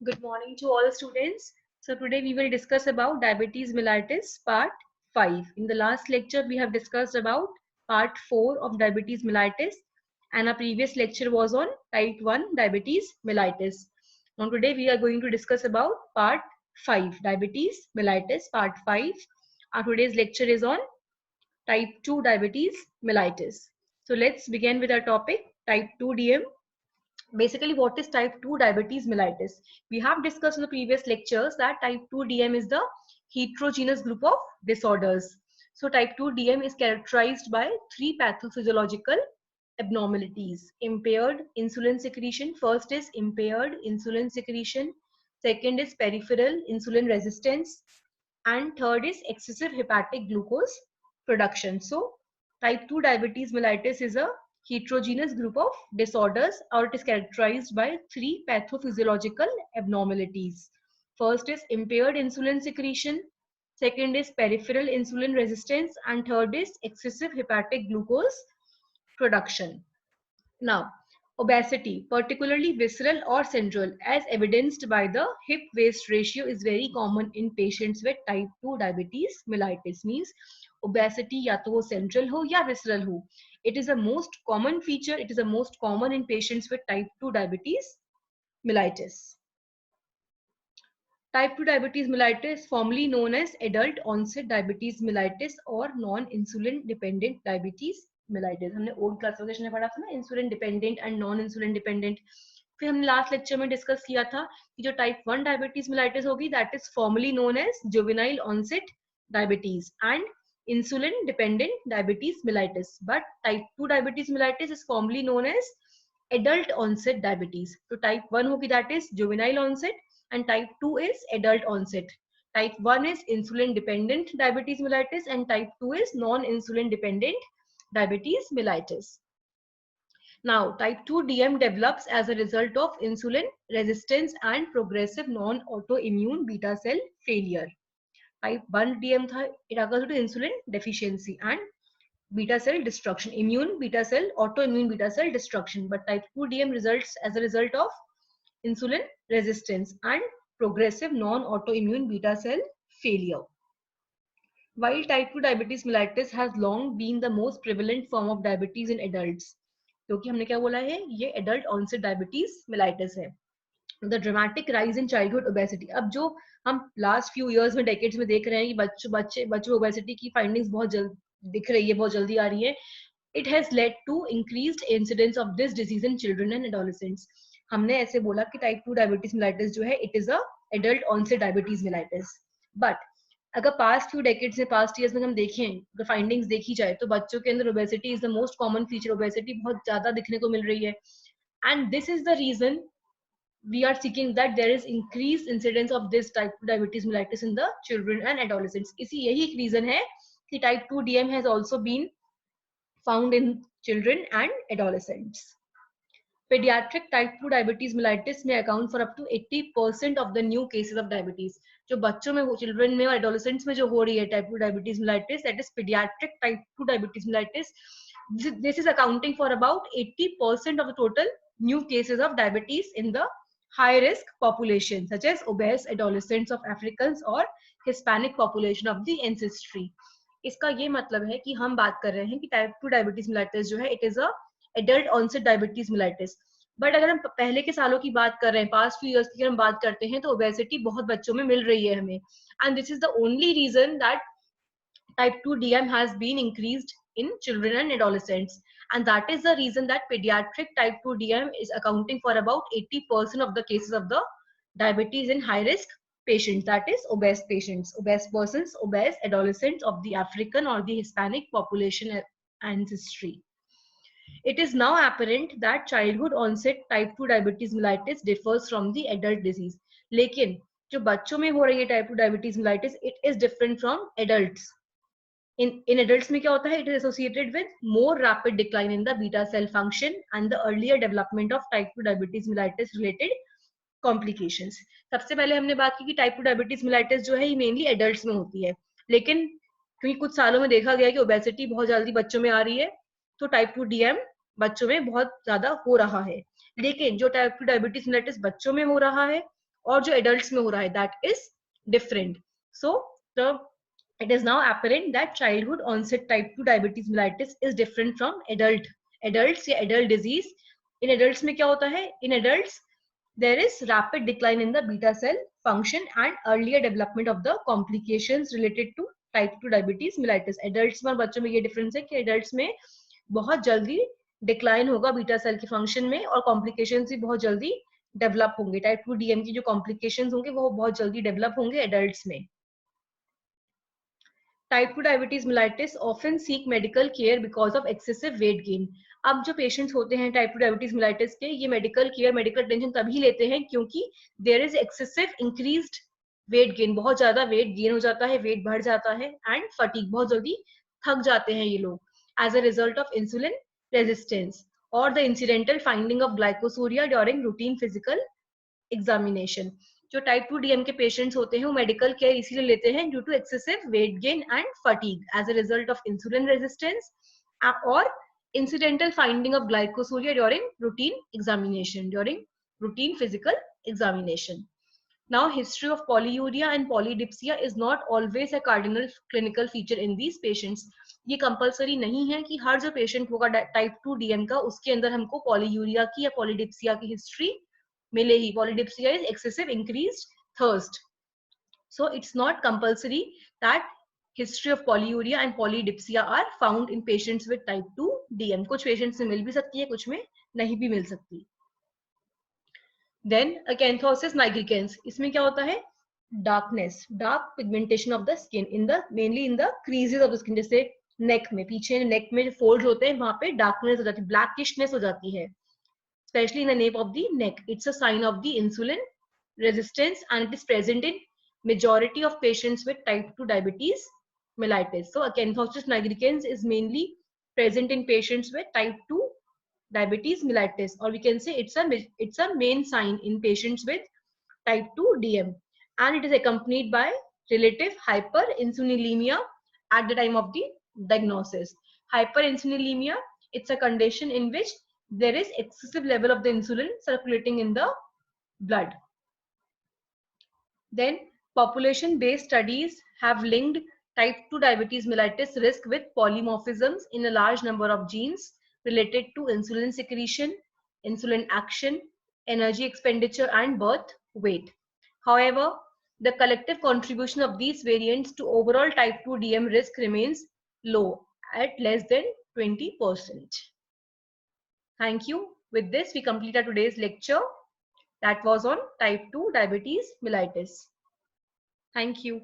Good morning to all students. So today we will discuss about diabetes mellitus part 5. In the last lecture we have discussed about part 4 of diabetes mellitus and our previous lecture was on type 1 diabetes mellitus. Now today we are going to discuss about part 5 diabetes mellitus part 5. Our today's lecture is on type 2 diabetes mellitus. So let's begin with our topic type 2 DM. Basically, what is type 2 diabetes mellitus? We have discussed in the previous lectures that type 2 DM is the heterogeneous group of disorders. So type 2 DM is characterized by three pathophysiological abnormalities: impaired insulin secretion. First is impaired insulin secretion, second is peripheral insulin resistance, and third is excessive hepatic glucose production. So type 2 diabetes mellitus is a heterogeneous group of disorders, or it is characterized by three pathophysiological abnormalities. First is impaired insulin secretion, second is peripheral insulin resistance, and third is excessive hepatic glucose production. Now, obesity, particularly visceral or central, as evidenced by the hip-waist ratio, is very common in patients with type 2 diabetes mellitus. Means obesity या तो वो central हो या visceral हो. It is a most common feature. It is a most common in patients with type 2 diabetes mellitus. Type 2 diabetes mellitus, formerly known as adult onset diabetes mellitus or non-insulin dependent diabetes mellitus. हमने old classification में पढ़ा था ना, insulin dependent and non insulin dependent. फिर हमने last lecture में discuss किया था कि जो टाइप 1 डायबिटीज mellitus होगी, that is formally known as juvenile onset diabetes and insulin dependent diabetes mellitus. But type 2 diabetes mellitus is formally known as adult onset diabetes. So type 1 होगी, that is juvenile onset, and type 2 is adult onset. Type 1 is insulin dependent diabetes mellitus and type 2 is non-insulin dependent diabetes mellitus. Now, type 2 DM develops as a result of insulin resistance and progressive non-autoimmune beta cell failure. Type 1 DM tha, it occurs due to insulin deficiency and beta cell destruction, immune beta cell, autoimmune beta cell destruction. But type 2 DM results as a result of insulin resistance and progressive non-autoimmune beta cell failure. While type 2 diabetes mellitus has long been the most prevalent form of diabetes in adults, क्योंकि हमने क्या बोला है, ये adult onset diabetes mellitus है. The dramatic rise in childhood obesity. अब जो हम last few years में decades में देख रहे हैं कि बच्चों obesity की findings बहुत जल्द दिख रही है, बहुत जल्दी आ रही है. It has led to increased incidence of this disease in children and adolescents. हमने ऐसे बोला कि टाइप 2 डायबिटीज mellitus जो है, it is a adult onset diabetes mellitus. But अगर पास्ट फ्यू डेकेड्स में, पास्ट ईयर्स में हम देखें, अगर फाइंडिंग्स देखी जाए, तो बच्चों के अंदर obesity is the most common feature. Obesity बहुत ज्यादा दिखने को मिल रही है, and this is the reason we are seeking that there is increased incidence of this type 2 diabetes mellitus in the children and adolescents. इसी यही एक रीजन है कि type 2 DM has also been found in children and adolescents. Pediatric type 2 diabetes mellitus may account for up to 80% of the new cases of diabetes. जो बच्चों में, children में और एडोलेसेंट्स में जो हो रही है type 2 diabetes mellitus, that is pediatric type 2 diabetes mellitus, this is accounting for about 80% of the total new cases of diabetes in the high risk population such as obese adolescents of Africans or Hispanic population of the ancestry. इसका ये मतलब है कि हम बात कर रहे हैं कि टाइप 2 डायबिटीज mellitus जो है, it is a adult onset diabetes mellitus. But अगर हम पहले के सालों की बात कर रहे हैं, पास्ट फ्यू इयर्स की अगर हम बात करते हैं, तो ओबेसिटी बहुत बच्चों में मिल रही है हमें, and this is the only reason that type 2 DM has been increased in children and adolescents, and that is the reason that pediatric type 2 DM is accounting for about 80% of the cases of the diabetes in high risk patients, that is obese patients, obese persons, obese adolescents of the African or the Hispanic population ancestry. It is now apparent that childhood onset type 2 diabetes mellitus differs from the adult disease. लेकिन जो बच्चों में हो रही है type 2 diabetes mellitus, it is different from adults. In adults में क्या होता है, it is associated with more rapid decline in the beta cell function and the earlier development of type 2 diabetes mellitus related complications. सबसे पहले हमने बात की कि टाइप 2 डायबिटीज mellitus जो है, ये मेनली एडल्ट्स में होती है, लेकिन क्योंकि कुछ सालों में देखा गया कि ओबेसिटी बहुत जल्दी बच्चों में आ रही है, तो टाइप 2 DM बच्चों में बहुत ज्यादा हो रहा है. लेकिन जो टाइप 2 डायबिटीज mellitus बच्चों में हो रहा है और जो एडल्ट्स में हो रहा है that is different. So the it is now apparent that childhood onset type 2 diabetes mellitus is different from adults या adult disease. In adults में क्या होता है? In adults there is rapid decline in the beta cell function and earlier development of the complications related to type 2 diabetes mellitus. Adults में और बच्चों में ये difference है कि adults में बहुत जल्दी डिक्लाइन होगा बीटा सेल के फंक्शन में और कॉम्प्लिकेशंस भी बहुत जल्दी डेवलप होंगे. टाइप 2 डीएम की जो कॉम्प्लिकेशंस होंगे वो बहुत जल्दी डेवलप होंगे एडल्ट्स में. Type 2 diabetes mellitus often seek medical care because of excessive weight gain. अब जो पेशेंट्स होते हैं टाइप 2 डायबिटीज मेलाइटिस के, ये मेडिकल केयर मेडिकल अटेंशन तभी लेते हैं क्योंकि there is excessive increased weight gain. बहुत ज्यादा वेट गेन हो जाता है, वेट बढ़ जाता है एंड फटीग, बहुत जल्दी थक जाते हैं ये लोग as a result of insulin resistance और the incidental finding of glycosuria during routine physical examination. जो टाइप 2 डीएम के पेशेंट्स होते हैं वो मेडिकल केयर इसीलिए लेते हैं due to excessive weight gain and fatigue as a result of insulin resistance और incidental finding of glycosuria during routine physical examination. Now, history of polyuria and polydipsia is not always a cardinal clinical feature in these patients. ये compulsory नहीं है कि हर जो patient होगा type 2 DM का उसके अंदर हमको पॉलीयूरिया की या पॉलीडिप्सिया की हिस्ट्री मिले ही. Polydipsia is excessive increased thirst. So it's not compulsory that history of polyuria and polydipsia are found in patients with type 2 DM. कुछ पेशेंट्स में मिल भी सकती है, कुछ में नहीं भी मिल सकती. Then acanthosis nigricans, इसमें क्या होता है? Darkness, dark pigmentation of the skin in the mainly in the creases of the skin. जैसे नेक में, पीछे नेक में फोल्ड होते हैं वहां पे डार्कनेस हो जाती है, ब्लैकिशनेस हो जाती है, especially in the nape of the neck. It's a sign of the insulin resistance and it is present in majority of patients with type 2 diabetes mellitus. So acanthosis nigricans is mainly present in patients with type 2 diabetes mellitus, or we can say it's a main sign in patients with type 2 DM, and it is accompanied by relative hyperinsulinemia at the time of the diagnosis. Hyperinsulinemia, it's a condition in which there is excessive level of the insulin circulating in the blood. Then population based studies have linked type 2 diabetes mellitus risk with polymorphisms in a large number of genes related to insulin secretion, insulin action, energy expenditure and birth weight. However, the collective contribution of these variants to overall type 2 DM risk remains low at less than 20%. Thank you. With this, we complete our today's lecture that was on type 2 diabetes mellitus. Thank you.